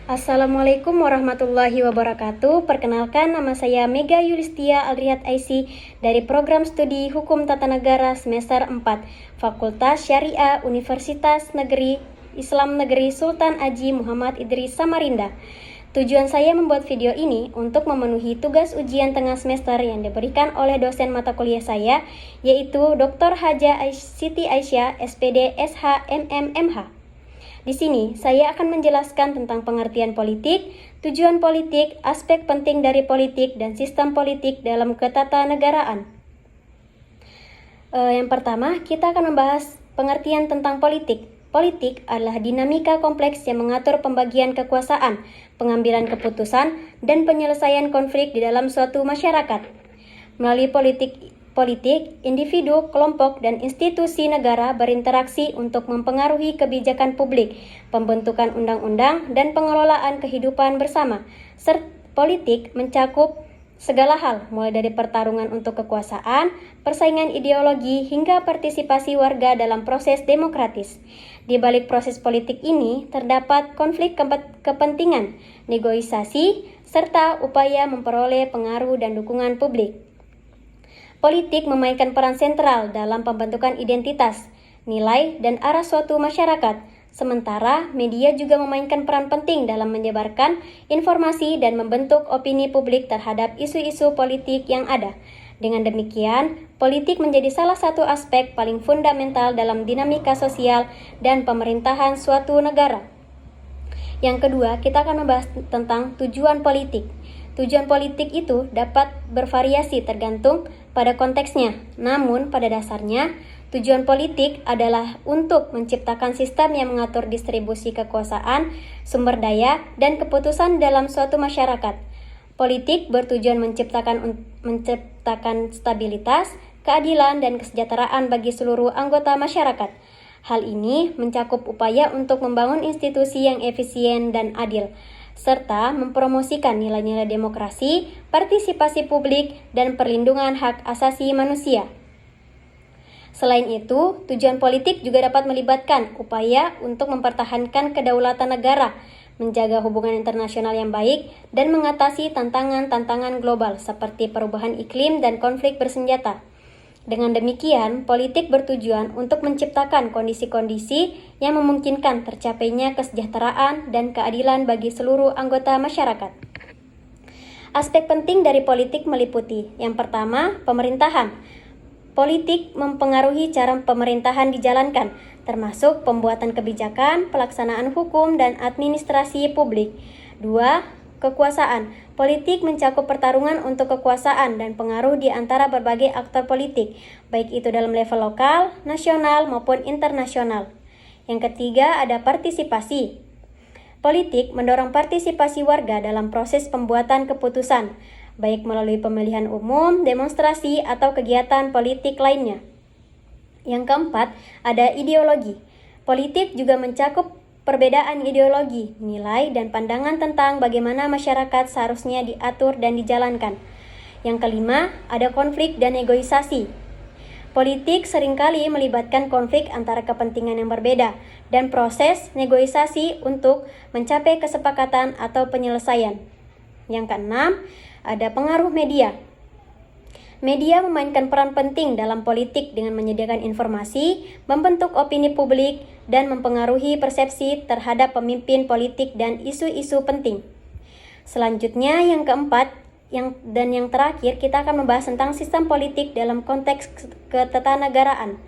Assalamualaikum warahmatullahi wabarakatuh. Perkenalkan, nama saya Mega Yulistia Alriat Aisy dari Program Studi Hukum Tata Negara semester 4, Fakultas Syariah Universitas Negeri Islam Negeri Sultan Haji Muhammad Idris Samarinda. Tujuan saya membuat video ini untuk memenuhi tugas ujian tengah semester yang diberikan oleh dosen mata kuliah saya, yaitu Dr. Haja Siti Aisyah, SPD SH MMMH. Di sini, saya akan menjelaskan tentang pengertian politik, tujuan politik, aspek penting dari politik, dan sistem politik dalam ketatanegaraan. Yang pertama, kita akan membahas pengertian tentang politik. Politik adalah dinamika kompleks yang mengatur pembagian kekuasaan, pengambilan keputusan, dan penyelesaian konflik di dalam suatu masyarakat. Melalui politik, individu, kelompok, dan institusi negara berinteraksi untuk mempengaruhi kebijakan publik, pembentukan undang-undang, dan pengelolaan kehidupan bersama. Politik mencakup segala hal, mulai dari pertarungan untuk kekuasaan, persaingan ideologi, hingga partisipasi warga dalam proses demokratis. Di balik proses politik ini, terdapat konflik kepentingan, negosiasi, serta upaya memperoleh pengaruh dan dukungan publik. Politik memainkan peran sentral dalam pembentukan identitas, nilai, dan arah suatu masyarakat. Sementara, media juga memainkan peran penting dalam menyebarkan informasi dan membentuk opini publik terhadap isu-isu politik yang ada. Dengan demikian, politik menjadi salah satu aspek paling fundamental dalam dinamika sosial dan pemerintahan suatu negara. Yang kedua, kita akan membahas tentang tujuan politik. Tujuan politik itu dapat bervariasi tergantung pada konteksnya. Namun, pada dasarnya, tujuan politik adalah untuk menciptakan sistem yang mengatur distribusi kekuasaan, sumber daya, dan keputusan dalam suatu masyarakat. Politik bertujuan menciptakan stabilitas, keadilan, dan kesejahteraan bagi seluruh anggota masyarakat. Hal ini mencakup upaya untuk membangun institusi yang efisien dan adil, serta mempromosikan nilai-nilai demokrasi, partisipasi publik, dan perlindungan hak asasi manusia. Selain itu, tujuan politik juga dapat melibatkan upaya untuk mempertahankan kedaulatan negara, menjaga hubungan internasional yang baik, dan mengatasi tantangan-tantangan global seperti perubahan iklim dan konflik bersenjata. Dengan demikian, politik bertujuan untuk menciptakan kondisi-kondisi yang memungkinkan tercapainya kesejahteraan dan keadilan bagi seluruh anggota masyarakat. Aspek penting dari politik meliputi, yang pertama, pemerintahan. Politik mempengaruhi cara pemerintahan dijalankan, termasuk pembuatan kebijakan, pelaksanaan hukum, dan administrasi publik. 2. Kekuasaan. Politik mencakup pertarungan untuk kekuasaan dan pengaruh di antara berbagai aktor politik, baik itu dalam level lokal, nasional, maupun internasional. Yang ketiga, ada partisipasi. Politik mendorong partisipasi warga dalam proses pembuatan keputusan, baik melalui pemilihan umum, demonstrasi, atau kegiatan politik lainnya. Yang keempat, ada ideologi. Politik juga mencakup perbedaan ideologi, nilai, dan pandangan tentang bagaimana masyarakat seharusnya diatur dan dijalankan. Yang kelima, ada konflik dan negosiasi. Politik seringkali melibatkan konflik antara kepentingan yang berbeda dan proses negosiasi untuk mencapai kesepakatan atau penyelesaian. Yang keenam, ada pengaruh media. Media memainkan peran penting dalam politik dengan menyediakan informasi, membentuk opini publik, dan mempengaruhi persepsi terhadap pemimpin politik dan isu-isu penting. Selanjutnya, yang keempat, yang terakhir, kita akan membahas tentang sistem politik dalam konteks ketatanegaraan.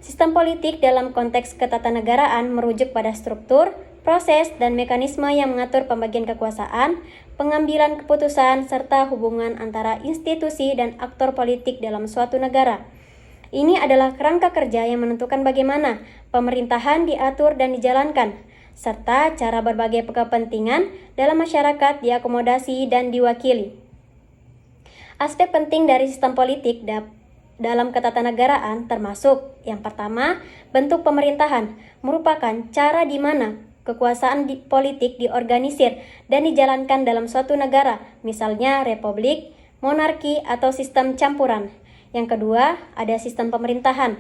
Sistem politik dalam konteks ketatanegaraan merujuk pada struktur, proses, dan mekanisme yang mengatur pembagian kekuasaan, pengambilan keputusan, serta hubungan antara institusi dan aktor politik dalam suatu negara. Ini adalah kerangka kerja yang menentukan bagaimana pemerintahan diatur dan dijalankan, serta cara berbagai kepentingan dalam masyarakat diakomodasi dan diwakili. Aspek penting dari sistem politik dalam ketatanegaraan termasuk, yang pertama, bentuk pemerintahan merupakan cara di mana kekuasaan politik diorganisir dan dijalankan dalam suatu negara, misalnya republik, monarki, atau sistem campuran. Yang kedua, ada sistem pemerintahan.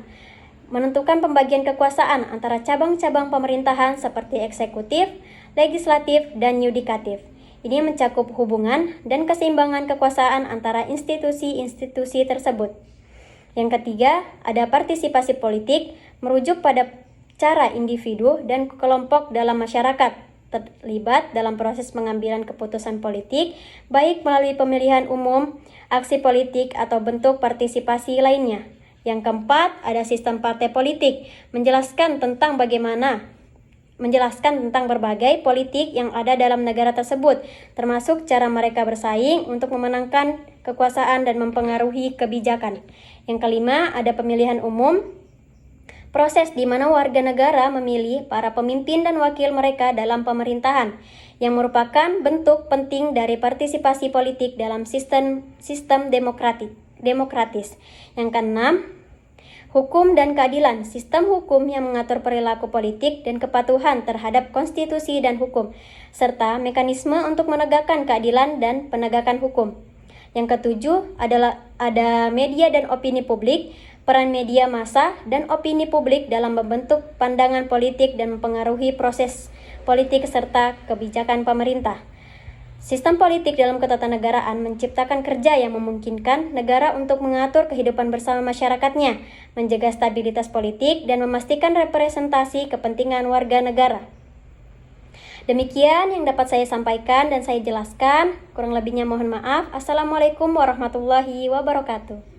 menentukan pembagian kekuasaan antara cabang-cabang pemerintahan seperti eksekutif, legislatif, dan yudikatif. Ini mencakup hubungan dan keseimbangan kekuasaan antara institusi-institusi tersebut. Yang ketiga, ada partisipasi politik, merujuk pada cara individu dan kelompok dalam masyarakat terlibat dalam proses pengambilan keputusan politik, baik melalui pemilihan umum, aksi politik, atau bentuk partisipasi lainnya. Yang keempat, ada sistem partai politik, menjelaskan tentang berbagai politik yang ada dalam negara tersebut, termasuk cara mereka bersaing untuk memenangkan kekuasaan dan mempengaruhi kebijakan. Yang kelima, ada pemilihan umum, proses di mana warga negara memilih para pemimpin dan wakil mereka dalam pemerintahan, yang merupakan bentuk penting dari partisipasi politik dalam sistem demokratis. Yang keenam, hukum dan keadilan, sistem hukum yang mengatur perilaku politik dan kepatuhan terhadap konstitusi dan hukum, serta mekanisme untuk menegakkan keadilan dan penegakan hukum. Yang ketujuh adalah ada media dan opini publik, peran media massa dan opini publik dalam membentuk pandangan politik dan mempengaruhi proses politik serta kebijakan pemerintah. Sistem politik dalam ketatanegaraan menciptakan kerja yang memungkinkan negara untuk mengatur kehidupan bersama masyarakatnya, menjaga stabilitas politik, dan memastikan representasi kepentingan warga negara. Demikian yang dapat saya sampaikan dan saya jelaskan. Kurang lebihnya mohon maaf. Assalamualaikum warahmatullahi wabarakatuh.